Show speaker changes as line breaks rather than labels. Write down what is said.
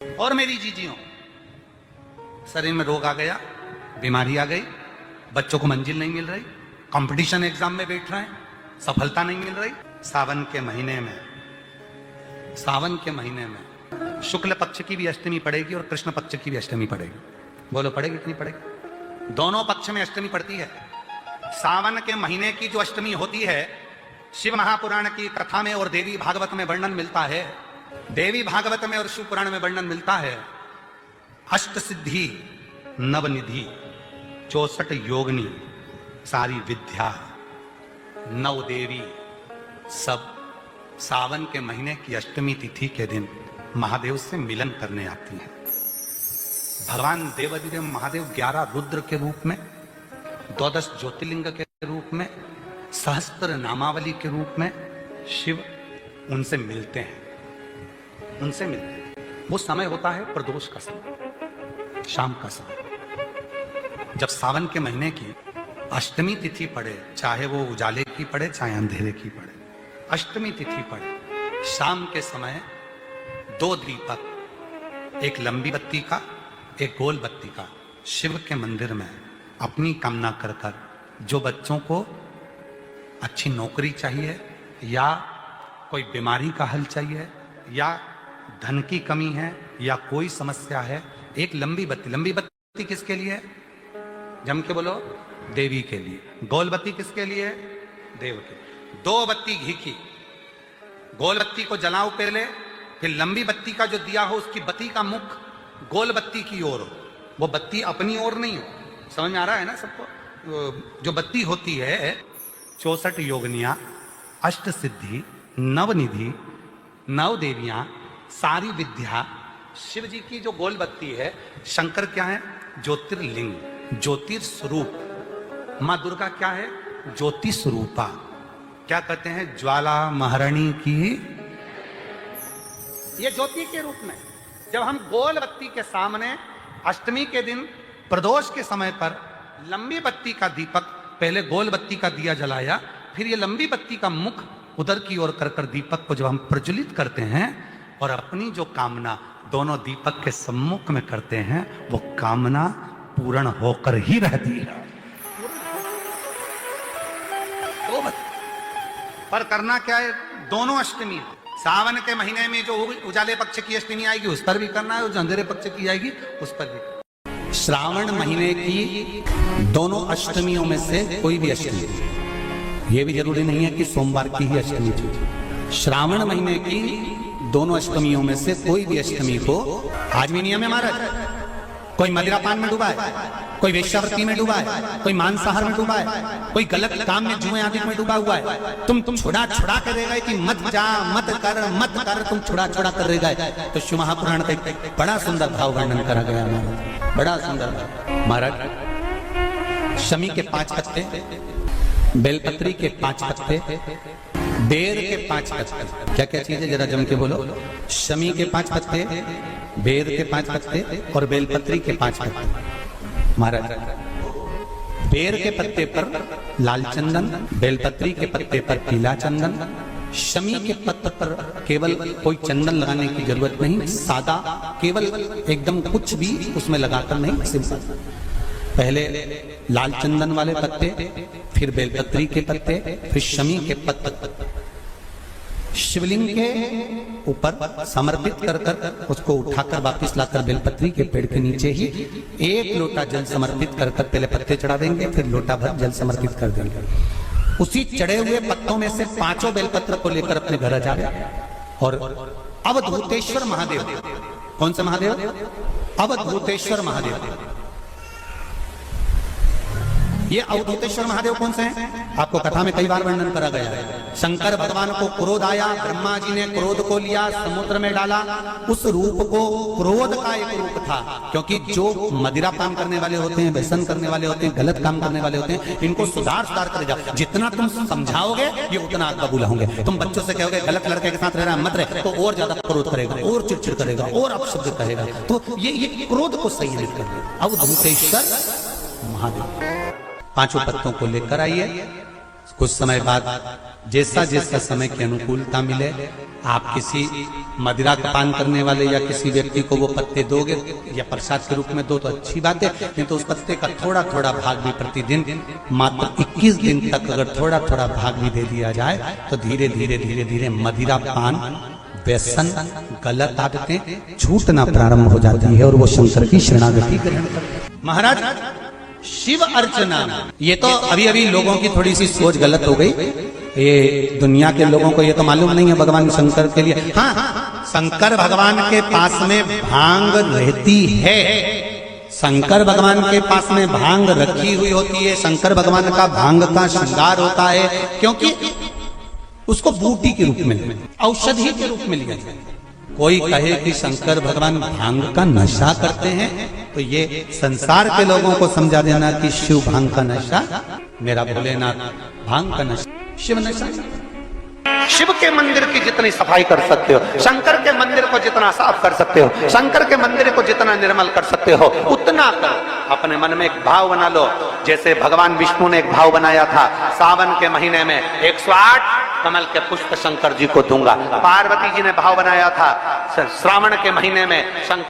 और मेरी जीजियों, शरीर में रोग आ गया, बीमारी आ गई, बच्चों को मंजिल नहीं मिल रही, कंपटीशन एग्जाम में बैठ रहे हैं, सफलता नहीं मिल रही। सावन के महीने में शुक्ल पक्ष की भी अष्टमी पड़ेगी और कृष्ण पक्ष की भी अष्टमी पड़ेगी। बोलो पड़ेगी कि नहीं पड़ेगी? दोनों पक्ष में अष्टमी पड़ती है। सावन के महीने की जो अष्टमी होती है, शिव महापुराण की कथा में और देवी भागवत में वर्णन मिलता है। देवी भागवत में और शिव पुराण में वर्णन मिलता है, अष्ट सिद्धि नवनिधि 64 योगनी सारी विद्या नव देवी सब सावन के महीने की अष्टमी तिथि के दिन महादेव से मिलन करने आती हैं। भगवान देवाधिदेव महादेव 11 रुद्र के रूप में, 12 ज्योतिर्लिंग के रूप में, सहस्त्र नामावली के रूप में शिव उनसे मिलते हैं। वो समय होता है प्रदोष का समय, शाम का समय। जब सावन के महीने की अष्टमी तिथि पड़े, चाहे वो उजाले की पड़े चाहे अंधेरे की पड़े, अष्टमी तिथि पड़े, शाम के समय 2 दीपक, एक लंबी बत्ती का एक गोल बत्ती का, शिव के मंदिर में अपनी कामना कर कर, जो बच्चों को अच्छी नौकरी चाहिए या कोई बीमारी का हल चाहिए या धन की कमी है या कोई समस्या है, एक लंबी बत्ती किसके लिए? जम के बोलो, देवी के लिए। गोल बत्ती किसके लिए? देव के। 2 बत्ती घी की, गोल बत्ती को जलाओ पहले, फिर लंबी बत्ती का जो दिया हो उसकी बत्ती का मुख गोल बत्ती की ओर हो, वो बत्ती अपनी ओर नहीं हो। समझ में आ रहा है ना सबको? जो बत्ती होती है 64 योगनियां, अष्ट सिद्धि, नवनिधि, नव देवियां, सारी विद्या। शिव जी की जो गोल बत्ती है, शंकर क्या है? ज्योतिर्लिंग, ज्योतिर्स्वरूप। मां दुर्गा क्या है? ज्योति स्वरूपा। क्या कहते हैं? ज्वाला महारानी की, ये ज्योति के रूप में। जब हम गोल बत्ती के सामने अष्टमी के दिन प्रदोष के समय पर लंबी बत्ती का दीपक, पहले गोल बत्ती का दिया जलाया, फिर ये लंबी बत्ती का मुख उधर की ओर कर दीपक को जब हम प्रज्वलित करते हैं और अपनी जो कामना दोनों दीपक के सम्मुख में करते हैं, वो कामना पूर्ण होकर ही रहती है। पर करना क्या है? दोनों अष्टमी, सावन के महीने में जो उजाले पक्ष की अष्टमी आएगी उस पर भी करना है, और जो अंधेरे पक्ष की आएगी उस पर भी। श्रावण महीने की दोनों अष्टमियों में से कोई भी अष्टमी, ये भी जरूरी नहीं है कि सोमवार की ही अष्टमी थी। श्रावण महीने की दोनों अष्टमियों में से कोई भी अष्टमी को, आज भी नियम है महाराज, कोई मदिरापान में डूबा है, कोई वेश्यावृत्ति में डूबा है, कोई मांसाहार में डूबा है, कोई गलत काम में जुए आदि में डूबा हुआ है, तुम छुड़ा कर रह गए कि मत जा, मत कर, तुम छुड़ा कर रह गए। तो शिव महापुराण का एक बड़ा सुंदर भाव वर्णन करा गया है, बड़ा सुंदर। महाराज, शमी के 5 पत्ते, बेलपत्री के 5 पत्ते, बेर के 5 पत्ते, क्या क्या चीज है जरा जम के बोलो? शमी के 5 पत्ते, बेर के 5 पत्ते और बेलपत्री के 5 पत्ते। महाराज, बेर के पत्ते पर लाल चंदन, बेलपत्री के पत्ते पर पीला चंदन, शमी के पत्ते पर केवल कोई चंदन लगाने की जरूरत नहीं, सादा, केवल एकदम कुछ भी उसमें लगाकर नहीं, सिंपल। पहले लाल चंदन वाले पत्ते, फिर बेलपत्री के पत्ते, फिर शमी के पत्ते शिवलिंग के ऊपर समर्पित कर उसको उठाकर वापस लाकर बेलपत्री के पेड़ के नीचे ही 1 लोटा जल समर्पित कर पहले पत्ते चढ़ा देंगे, फिर लोटा भर जल समर्पित कर देंगे। उसी चढ़े हुए पत्तों में से 5 बेलपत्र को लेकर अपने घर आ जाए और अवधूतेश्वर महादेव, कौन सा महादेव? अवधूतेश्वर महादेव। ये अवधूतेश्वर महादेव कौन से हैं? आपको कथा में कई बार वर्णन करा गया है। शंकर भगवान को क्रोध आया, ब्रह्मा जी ने क्रोध को लिया, समुद्र में डाला। उस रूप को क्रोध का एक रूप था, क्योंकि जो मदिरा पान करने वाले होते हैं, व्यसन करने वाले होते हैं, गलत काम करने वाले होते हैं, इनको सुधार कर जाओ। जितना तुम समझाओगे ये उतना आग बबूला होंगे। तुम बच्चों से कहोगे गलत लड़के के साथ रहना मत रहे, तो और ज्यादा क्रोध करेगा, और चिड़चिड़ करेगा, और अपशब्द कहेगा। तो ये क्रोध को संयमित कर। अवधूतेश्वर महादेव 5 पत्तों को लेकर आइए, कुछ समय बाद जैसा जैसा समय की अनुकूलता मिले, आप किसी मदिरा का पान करने वाले या किसी व्यक्ति को वो पत्ते दोगे या प्रसाद के रूप में दो तो अच्छी बात है, नहीं तो उस पत्ते का थोड़ा थोड़ा भाग भी प्रतिदिन मात्र 21 दिन तक अगर थोड़ा थोड़ा भाग भी दे दिया जाए तो धीरे धीरे धीरे धीरे मदिरा पान, व्यसन, गलत आदतें छूटना प्रारंभ हो जाती है और वो शंकर की शरणागति ग्रहण करते हैं। महाराज शिव अर्चना, ये तो अभी अभी लोगों की थोड़ी सी सोच गलत हो गई। ये दुनिया के लोगों को ये तो मालूम नहीं है भगवान शंकर के लिए, हाँ शंकर भगवान के पास में भांग रहती है, शंकर भगवान के पास में भांग रखी हुई होती है, शंकर भगवान का भांग का श्रृंगार होता है, क्योंकि उसको बूटी के रूप में, औषधि के रूप में लिया जाता है। कोई कहे कि शंकर भगवान भांग का नशा करते हैं तो ये संसार के लोगों को समझा देना कि शिव भांग का नशा, मेरा भोलेनाथ भांग का नशा, शिव नशा। शिव के मंदिर की जितनी सफाई कर सकते हो, शंकर के मंदिर को जितना साफ कर सकते हो, शंकर के मंदिर को जितना निर्मल कर सकते हो उतना करो। अपने मन में एक भाव बना लो, जैसे भगवान विष्णु ने एक भाव बनाया था, सावन के महीने में 108 कमल के पुष्प शंकर जी को दूंगा। पार्वती जी ने भाव बनाया था, श्रावण के महीने में शंकर